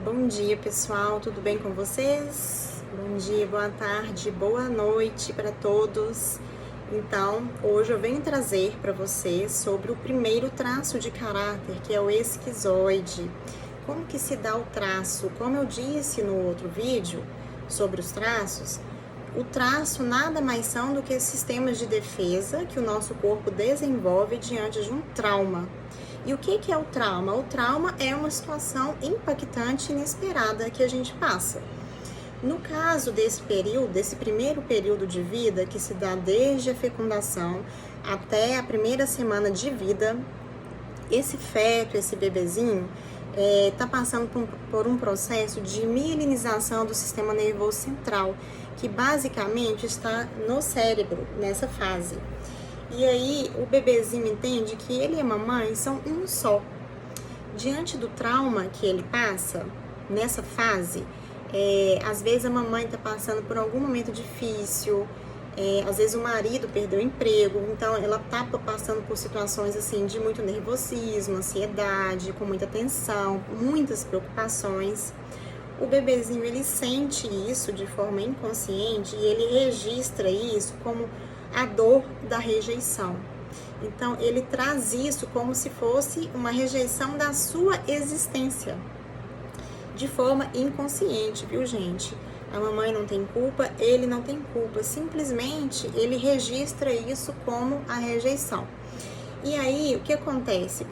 Bom dia, pessoal, tudo bem com vocês? Bom dia, boa tarde, boa noite para todos. Então, hoje eu venho trazer para vocês sobre o primeiro traço de caráter, que é o esquizoide. Como que se dá o traço? Como eu disse no outro vídeo sobre os traços, o traço nada mais são do que sistemas de defesa que o nosso corpo desenvolve diante de um trauma. E o que é o trauma? O trauma é uma situação impactante e inesperada que a gente passa. No caso desse período, desse primeiro período de vida, que se dá desde a fecundação até a primeira semana de vida, esse feto, esse bebezinho, está passando por um processo de mielinização do sistema nervoso central, que basicamente está no cérebro, nessa fase. E aí o bebezinho entende que ele e a mamãe são um só. Diante do trauma que ele passa, nessa fase, às vezes a mamãe está passando por algum momento difícil, às vezes o marido perdeu o emprego, então ela está passando por situações assim de muito nervosismo, ansiedade, com muita tensão, muitas preocupações. O bebezinho, ele sente isso de forma inconsciente e ele registra isso como a dor da rejeição. Então, ele traz isso como se fosse uma rejeição da sua existência, de forma inconsciente, viu, gente? A mamãe não tem culpa, ele não tem culpa, simplesmente ele registra isso como a rejeição. E aí, o que acontece?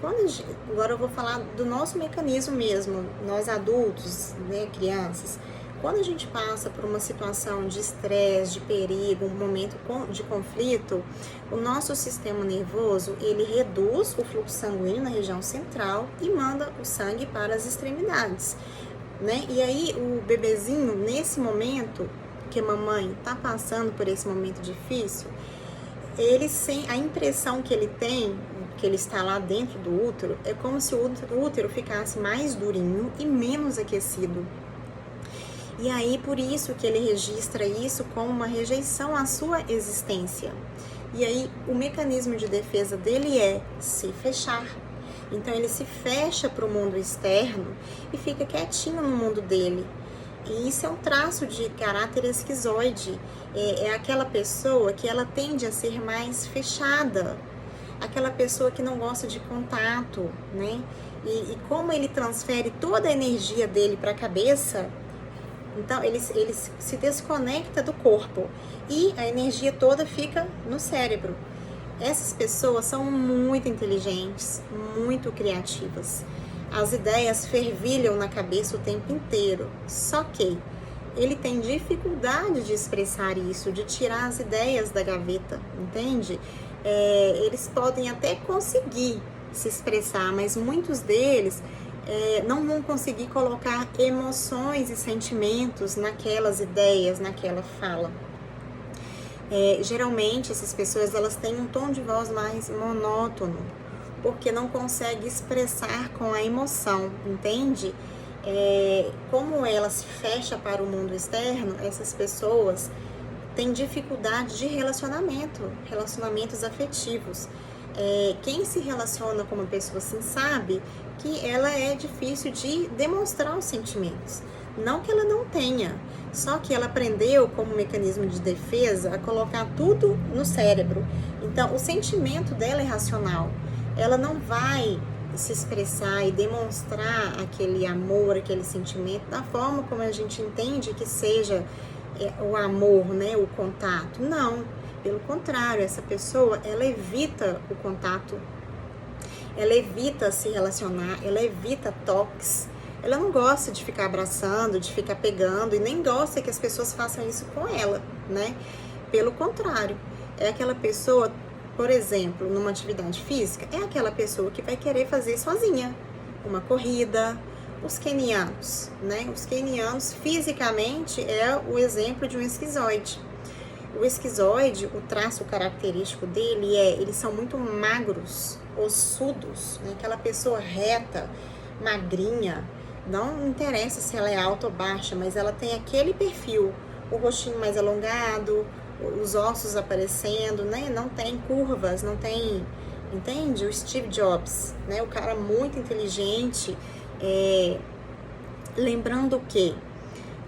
Agora eu vou falar do nosso mecanismo mesmo, nós adultos, né, crianças. Quando a gente passa por uma situação de estresse, de perigo, um momento de conflito, o nosso sistema nervoso, ele reduz o fluxo sanguíneo na região central e manda o sangue para as extremidades, né? E aí o bebezinho, nesse momento que a mamãe está passando por esse momento difícil, a impressão que ele tem, que ele está lá dentro do útero, é como se o útero ficasse mais durinho e menos aquecido. E aí, por isso que ele registra isso como uma rejeição à sua existência. E aí, o mecanismo de defesa dele é se fechar. Então, ele se fecha para o mundo externo e fica quietinho no mundo dele. E isso é um traço de caráter esquizoide. É aquela pessoa que ela tende a ser mais fechada. Aquela pessoa que não gosta de contato, né? E como ele transfere toda a energia dele para a cabeça, então ele se desconecta do corpo e a energia toda fica no cérebro. Essas pessoas são muito inteligentes, muito criativas. As ideias fervilham na cabeça o tempo inteiro, só que ele tem dificuldade de expressar isso, de tirar as ideias da gaveta, entende? Eles podem até conseguir se expressar, mas muitos deles não vão conseguir colocar emoções e sentimentos naquelas ideias, naquela fala. Geralmente essas pessoas elas têm um tom de voz mais monótono, porque não conseguem expressar com a emoção, entende? Como ela se fecha para o mundo externo, essas pessoas têm dificuldade de relacionamentos afetivos. Quem se relaciona com uma pessoa assim sabe que ela é difícil de demonstrar os sentimentos. Não que ela não tenha, só que ela aprendeu como mecanismo de defesa a colocar tudo no cérebro. Então, o sentimento dela é racional. Ela não vai se expressar e demonstrar aquele amor, aquele sentimento da forma como a gente entende que seja o amor, né, o contato. Não. Pelo contrário, essa pessoa, ela evita o contato, ela evita se relacionar, ela evita toques, ela não gosta de ficar abraçando, de ficar pegando e nem gosta que as pessoas façam isso com ela, né? Pelo contrário, é aquela pessoa, por exemplo, numa atividade física, é aquela pessoa que vai querer fazer sozinha, uma corrida. Os quenianos, né? Os quenianos fisicamente é o exemplo de um esquizoide. O esquizoide, o traço característico dele eles são muito magros, ossudos, né? Aquela pessoa reta, magrinha, não interessa se ela é alta ou baixa, mas ela tem aquele perfil, o rostinho mais alongado, os ossos aparecendo, né? Não tem curvas, não tem, entende? O Steve Jobs, né? O cara muito inteligente, Lembrando que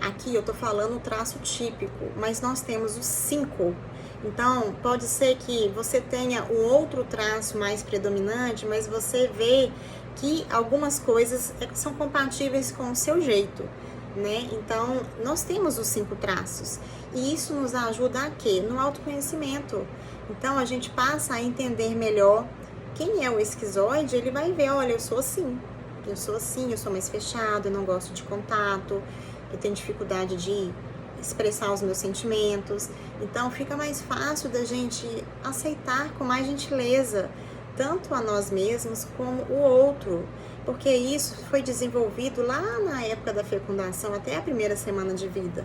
aqui eu tô falando o traço típico, mas nós temos os 5. Então, pode ser que você tenha um outro traço mais predominante, mas você vê que algumas coisas são compatíveis com o seu jeito, né? Então, nós temos os 5 traços. E isso nos ajuda a quê? No autoconhecimento. Então, a gente passa a entender melhor quem é o esquizoide, ele vai ver, olha, eu sou assim, eu sou mais fechado, eu não gosto de contato, eu tenho dificuldade de expressar os meus sentimentos. Então fica mais fácil da gente aceitar com mais gentileza tanto a nós mesmos como o outro, porque isso foi desenvolvido lá na época da fecundação até a primeira semana de vida.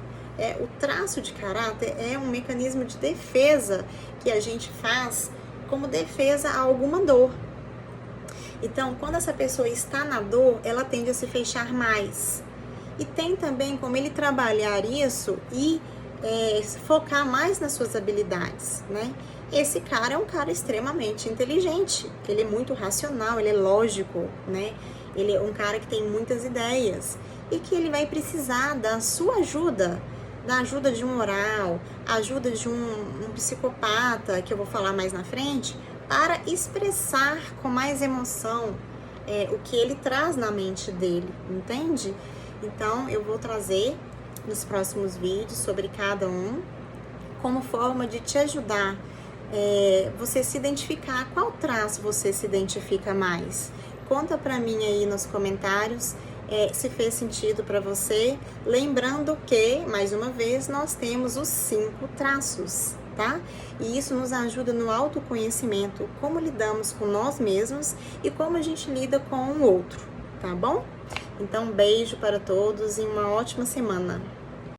O traço de caráter é um mecanismo de defesa que a gente faz como defesa a alguma dor. Então, quando essa pessoa está na dor, ela tende a se fechar mais. E tem também como ele trabalhar isso e focar mais nas suas habilidades, né? Esse cara é um cara extremamente inteligente, ele é muito racional, ele é lógico, né? Ele é um cara que tem muitas ideias e que ele vai precisar da sua ajuda, da ajuda de um oral, ajuda de um psicopata, que eu vou falar mais na frente, para expressar com mais emoção o que ele traz na mente dele, entende? Então, eu vou trazer nos próximos vídeos sobre cada um, como forma de te ajudar, você se identificar, qual traço você se identifica mais. Conta pra mim aí nos comentários se fez sentido para você, lembrando que, mais uma vez, nós temos os 5 traços, tá? E isso nos ajuda no autoconhecimento, como lidamos com nós mesmos e como a gente lida com o outro, tá bom? Então, um beijo para todos e uma ótima semana.